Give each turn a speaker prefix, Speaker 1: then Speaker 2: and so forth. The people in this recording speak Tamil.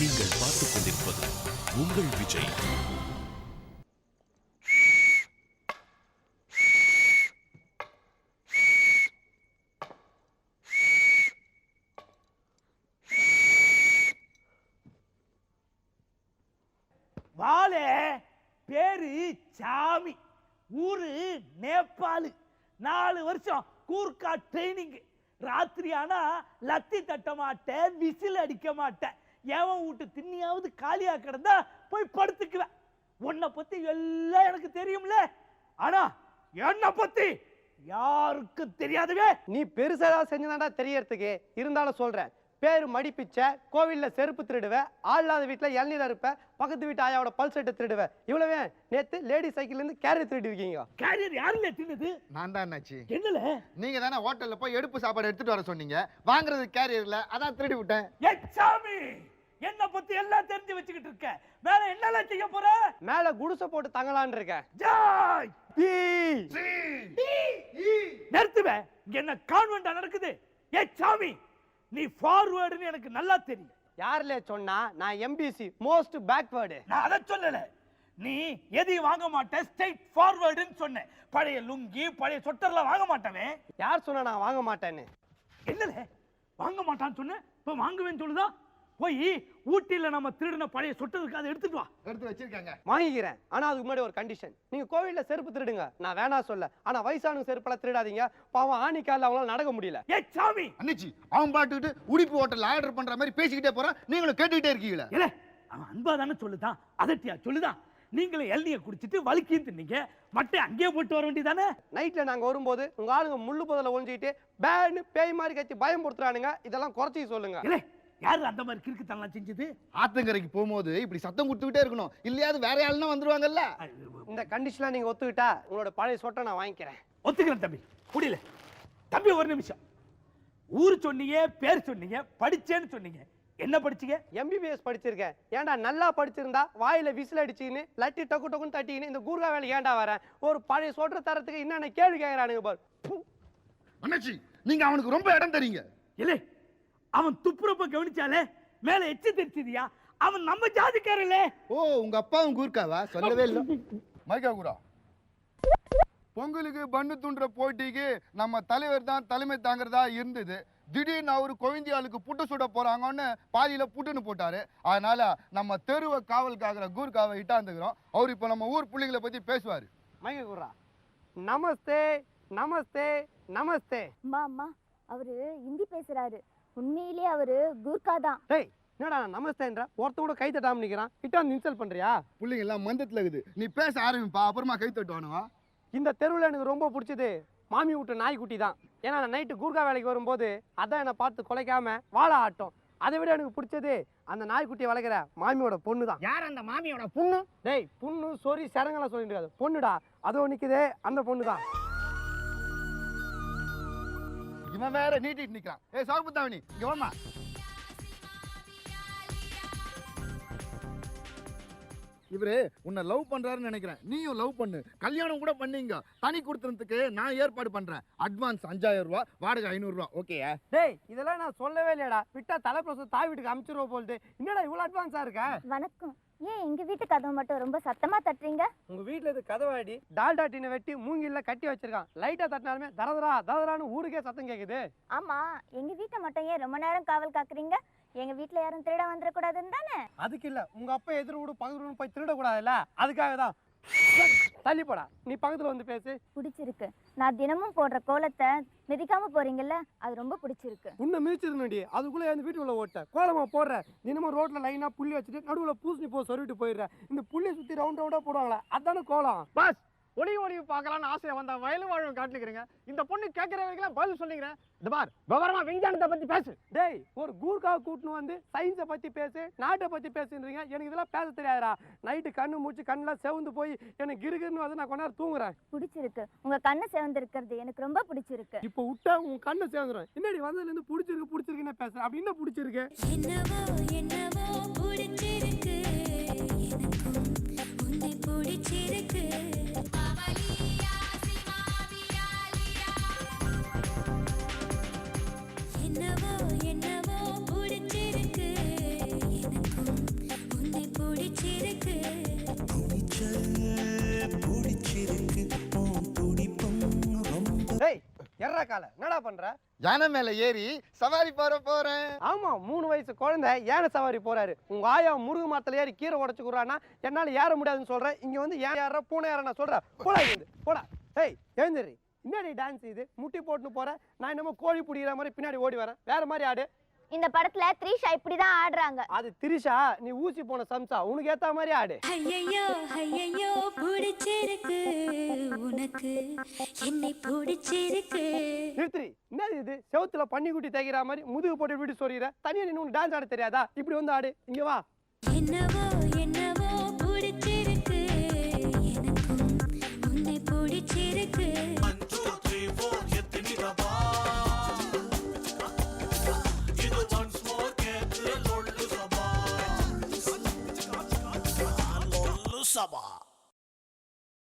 Speaker 1: நீங்கள் பார்த்துக் கொண்டிருப்பது உங்கள் விஜய்.
Speaker 2: வாலே பேரு சாமி, ஊரு நேபாளு, 4 வருஷம் கூர்க்கா ட்ரைனிங். ராத்திரி ஆனா லத்தி தட்ட மாட்டேன், விசில் அடிக்க மாட்டேன். எவன் வீட்டு திண்ணியாவது காலியா கிடந்தா போய் படுத்துக்குவேன். உன்னை பத்தி எல்லாம் எனக்கு தெரியும்ல, ஆனா என்ன பத்தி யாருக்கு தெரியாதுவே.
Speaker 3: நீ பெருசா செஞ்சதாண்டா தெரியறதுக்கு. இருந்தாலும் சொல்றேன், பேரு மடிப்பிச்ச, கோவில்ல செருப்பு திருடுவ, ஆள் இல்லாத வீட்டுல இளநீர் இருப்ப, பக்கத்து வீட்டு ஆயாவோட பல்ஸ் செட்டை திருடுவ. இவ்வளவே நேத்து லேடி சைக்கிள்ல இருந்து கேரியர் திருடி இருக்கீங்க.
Speaker 2: கேரியர் யாருல தின்னது?
Speaker 4: நான் தான் என்னாச்சு.
Speaker 2: என்னல
Speaker 4: நீங்க தானே ஹோட்டல்ல போய் எடுப்பு சாப்பாடு எடுத்துட்டு வர சொன்னீங்க, வாங்குறது கேரியர்ல, அதான் திருடி விட்டேன்.
Speaker 2: சாமி, என்ன பத்தி எல்லாம் தெரிஞ்சு வச்சுக்கிட்டு இருக்க, மேல என்னெல்லாம் செய்ய போற?
Speaker 3: மேல குடிசை போட்டு தங்கலான் இருக்க.
Speaker 2: ஜாய் நிறுத்துவே, என்ன கான்வென்டா நடக்குது? சாமி, நீ ஃபார்வர்டுன்னு எனக்கு நல்லா தெரியும்.
Speaker 3: யாருல சொன்னா? நான் எம்பிசி, மோஸ்ட் பேக்வர்டு.
Speaker 2: நான் அதை சொல்லல, நீ எதையும் வாங்க மாட்ட, ஸ்ட்ரைட் ஃபார்வர்டுன்னு சொன்ன. பழைய லுங்கி பழைய சொட்டர்லாம் வாங்க மாட்டவே.
Speaker 3: யார் சொன்னா நான் வாங்க மாட்டேன்னு?
Speaker 2: என்னல வாங்க மாட்டான்னு சொன்ன, இப்ப வாங்குவேன்னு சொல்லுதா? போய் ஊட்டியில நம்ம திருடின பழைய சொட்டருக்கு அதை எடுத்துட்டு வா.
Speaker 4: எடுத்து வச்சிருக்காங்க,
Speaker 3: வாங்கிக்கிறேன். ஆனா அதுக்கு முன்னாடி ஒரு கண்டிஷன். நீங்க கோவில்ல செருப்பு திருடுங்க, நான் வேணா சொல்ல. ஆனா வயசானவங்க செருப்பெல்லாம் திருடாதீங்க. பாவம் ஆணிக்கால அவங்களால நடக்க முடியல.
Speaker 2: சாமி,
Speaker 4: அன்னிச்சி அவன் பாட்டுக்கிட்டு உடுப்பு ஹோட்டல் ஆர்டர் பண்ற மாதிரி பேசிக்கிட்டே போறான், நீங்களும் கேட்டுக்கிட்டே இருக்கீங்களா?
Speaker 2: இல்ல, அவன் அன்பா தானே சொல்லுதான், அதட்டியா சொல்லுதான். நீங்களே எல்லிய குடிச்சிட்டு வலிக்கின்னு தின்னீங்க, மட்டை அங்கேயே போட்டு வர வேண்டியதானே.
Speaker 3: நைட்ல நாங்க வரும்போது உங்க ஆளுங்க முள்ளு புதல ஒழிஞ்சிட்டு பேன்னு பேய் மாதிரி கத்தி பயம் கொடுத்துறானுங்க. இதெல்லாம் குறைச்சி சொல்லுங்க.
Speaker 2: இல்ல, யாரு அந்த மாதிரி கிறுக்குத்தனலாம் செஞ்சது?
Speaker 4: ஆத்தங்கரைக்கு போகும்போது இப்படி சத்தம் கொடுத்துக்கிட்டே இருக்கணும், இல்லையாவது வேற யாருன்னா வந்துருவாங்கல்ல.
Speaker 3: இந்த கண்டிஷன்லாம் நீங்க ஒத்துக்கிட்டா உங்களோட பழைய சொட்டை நான் வாங்கிக்கிறேன்.
Speaker 2: ஒத்துக்கிறேன் தம்பி. முடியல தம்பி, ஒரு நிமிஷம். ஊர் சொன்னீங்க, பேர் சொன்னீங்க, படிச்சேன்னு சொன்னீங்க. என்ன படிச்சீங்க?
Speaker 3: எம்பிபிஎஸ் படிச்சிருக்கேன். ஏன்டா நல்லா படிச்சிருந்தா வாயில விசில் அடிச்சின்னு லட்டி டக்கு டக்குன்னு தட்டின்னு இந்த கூர்கா வேலை ஏன்டா வரேன்? ஒரு பழைய சொட்டை தரத்துக்கு என்னென்ன கேள்வி கேட்கறானுங்க பாரு.
Speaker 4: அண்ணாச்சி, நீங்க அவனுக்கு ரொம்ப இடம் தரீங்க.
Speaker 2: இல்ல, அவன் துப்புரப்ப கவனிச்சாலே மேல எச்சு தெரிச்சதியா? அவன் நம்ம ஜாதிக்காரல.
Speaker 4: ஓ, உங்க அப்பாவும் கூர்க்காவா? சொல்லவே இல்லை. மைக்கா கூடா, பொங்கலுக்கு பண்ணு தூண்டுற போட்டிக்கு நம்ம தலைவர் தான் தலைமை தாங்கிறதா இருந்தது. திடீர்னு அவரு கொழுந்தியாளுக்கு புட்டு சுட போறாங்கன்னு பாதியில புட்டுன்னு போட்டாரு. அதனால நம்ம தெருவை காவல் காக்கிற கூர்காவை இட்டாந்துக்கிறோம். அவர் இப்ப நம்ம ஊர் பிள்ளைங்களை பத்தி பேசுவாரு.
Speaker 3: மைக்க கூடா. நமஸ்தே நமஸ்தே நமஸ்தே.
Speaker 5: அம்மா, அவரு ஹிந்தி பேசுறாரு. உண்மையிலே அவரு கூர்க்கா தான்.
Speaker 3: டேய், என்னடா நமஸ்தேன்ற ஒருத்த கூட கை தட்டாம நிக்கிறான். கிட்ட வந்து இன்சல்ட் பண்றியா?
Speaker 4: பிள்ளைங்க எல்லாம் மந்தத்துல இருக்குது, நீ பேச ஆரம்பிப்பா, அப்புறமா கை தட்டுவானுவா.
Speaker 3: இந்த தெருவில் எனக்கு ரொம்ப பிடிச்சது மாமி விட்டு நாய்க்குட்டி தான். ஏன்னா நான் நைட்டு கூர்கா வேலைக்கு வரும்போது அதான் என்னை பார்த்து குலைக்காம வாழை ஆட்டும். அதை விட எனக்கு பிடிச்சது அந்த நாய்க்குட்டியை வளர்க்குற மாமியோட பொண்ணு தான்.
Speaker 6: யார் அந்த மாமியோட பொண்ணு?
Speaker 3: டேய், பொண்ணு சொறி சரங்கெல்லாம் சொல்லிட்டு இருக்காது, பொண்ணுடா. அதோ நிக்குதே அந்த பொண்ணு தான்.
Speaker 4: இவன் வேற நீட்டிட்டு நிக்கிறான். ஏய் சாகுபத்தாவணி, இங்க வாமா. இவரு உன்னை லவ் பண்றாருன்னு நினைக்கிறேன். நீயும் லவ் பண்ணு, கல்யாணம் கூட பண்ணீங்க. தனி கொடுத்ததுக்கு நான் ஏற்பாடு பண்றேன். அட்வான்ஸ் 5000 ரூபா, வாடகை 500 ரூபா. ஓகேயா?
Speaker 3: டேய், இதெல்லாம் நான் சொல்லவே இல்லையடா. விட்டா தலைப்பிரசம் தாய் வீட்டுக்கு அனுப்பிச்சிருவ போல்ட்டு. என்னடா இவ்வளவு அட்வான்ஸா இருக்க?
Speaker 5: வணக்கம். ஏன் எங்க வீட்டு கதவை மட்டும் ரொம்ப சத்தமா தட்டுறீங்க?
Speaker 3: உங்க வீட்டுல இது கதவாடி டால்டா டீனை வெட்டி மூங்கில கட்டி வச்சிருக்கான். லைட்டா தட்டினாலுமே தரதரா தரதரான்னு ஊருக்கே சத்தம் கேக்குது.
Speaker 5: ஆமா, எங்க வீட்டை மட்டும் ஏன் ரொம்ப நேரம் காவல் காக்குறீங்க? எங்க வீட்டுல யாரும் திருட வந்துடக்கூடாதுன்னு தானே?
Speaker 3: அதுக்கு இல்ல, உங்க அப்பா எதிர் வீடு பக்கத்து வீடு போய் திருடக்கூடாதுல்ல, அதுக்காக தான். தள்ளி போடா, நீ பக்கத்துல வந்து பேசு.
Speaker 5: பிடிச்சிருக்கு. நான் தினமும் போடுற கோலத்தை மிதிக்காம போறீங்கல்ல, அது ரொம்ப பிடிச்சிருக்கு.
Speaker 3: உன்னை மிதிச்சிருந்தடி, அதுக்குள்ள எந்த வீட்டுக்குள்ள ஓட்ட கோலமா போடுற. தினமும் ரோட்ல லைனா புள்ளி வச்சுட்டு நடுவுல பூசணி போ சொல்லிட்டு போயிடுற. இந்த புள்ளியை சுத்தி ரவுண்ட் ரவுண்டா போடுவாங்களே, அதான கோலம்.
Speaker 6: பஸ் ஒளிவு பார்க்கலான்னு ஆசையை வந்தா வயலும் வாழும் காட்டுக்கிறீங்க. இந்த பொண்ணு கேட்கறவங்களுக்கெல்லாம் பதில் சொல்லிக்கிறேன். இந்த பார், விவரமா விஞ்ஞானத்தை பத்தி பேசு.
Speaker 3: டேய், ஒரு கூர்கா கூட்டுன்னு வந்து சயின்ஸை பத்தி பேசு, நாட்டை பத்தி பேசுன்றீங்க. எனக்கு இதெல்லாம் பேச தெரியாதுடா. நைட்டு கண்ணு மூச்சு கண்ணெல்லாம் செவந்து போய் எனக்கு இருக்குன்னு வந்து நான் கொஞ்ச நேரம் தூங்குறேன்.
Speaker 5: பிடிச்சிருக்கு. உங்க கண்ணு செவந்து இருக்கிறது எனக்கு ரொம்ப பிடிச்சிருக்கு.
Speaker 3: இப்போ விட்டா உன் கண்ணை சேர்ந்துடும். என்னடி வந்ததுல இருந்து பிடிச்சிருக்குன்னு பேசுறேன். அப்படி என்ன பிடிச்சிருக்கு?
Speaker 7: என்னவோ பிடிச்சிருக்கு, எனக்கும் உன்னை பிடிச்சிருக்கு. என்னவோ பிடிச்சிருக்கு, எனக்கும்
Speaker 3: காலை என்னடா பண்ற?
Speaker 4: யானை மேல ஏறி சவாரி போறேன்.
Speaker 3: ஆமா 3 வயசு குழந்தை யானை சவாரி போறாரு. உங்க ஆயா முருகு மரத்துல ஏறி கீரை உடைச்சுக்குறான்னா என்னால ஏற முடியாதுன்னு சொல்றேன். இங்க வந்து ஏன் ஏற பூனை ஏற நான் சொல்றேன். போடா இருந்து போடா. ஏய் எழுந்திரி. என்னடி டான்ஸ் இது? முட்டி போட்டுன்னு போற. நான் என்னமோ கோழி பிடிக்கிற மாதிரி பின்னாடி ஓடி வரேன். வேற மாதிரி ஆடு.
Speaker 5: இந்த படத்துல த்ரிஷா இப்படிதான் ஆடுறாங்க.
Speaker 3: அது திரிஷா, நீ ஊசி போன சம்சா. உனக்கு ஏத்த மாதிரி ஆடு.
Speaker 7: ஐயையோ ஐயையோ பிடிச்சிருக்கு உனக்கு என்னை பிடிச்சிருக்கு.
Speaker 3: நிறுத்திரி. என்னது இது? செவுத்துல பன்னிக்குட்டி தேய்க்கிற மாதிரி முதுகு போட்டு வீடு சொல்லிடுற. தனியா நீ உனக்கு டான்ஸ் ஆட தெரியாதா? இப்படி வந்து ஆடு. இங்க வா.
Speaker 7: என்னவோ என்னவோ பிடிச்சிருக்கு எனக்கும் உன்னை பிடிச்சிருக்கு.
Speaker 1: சபா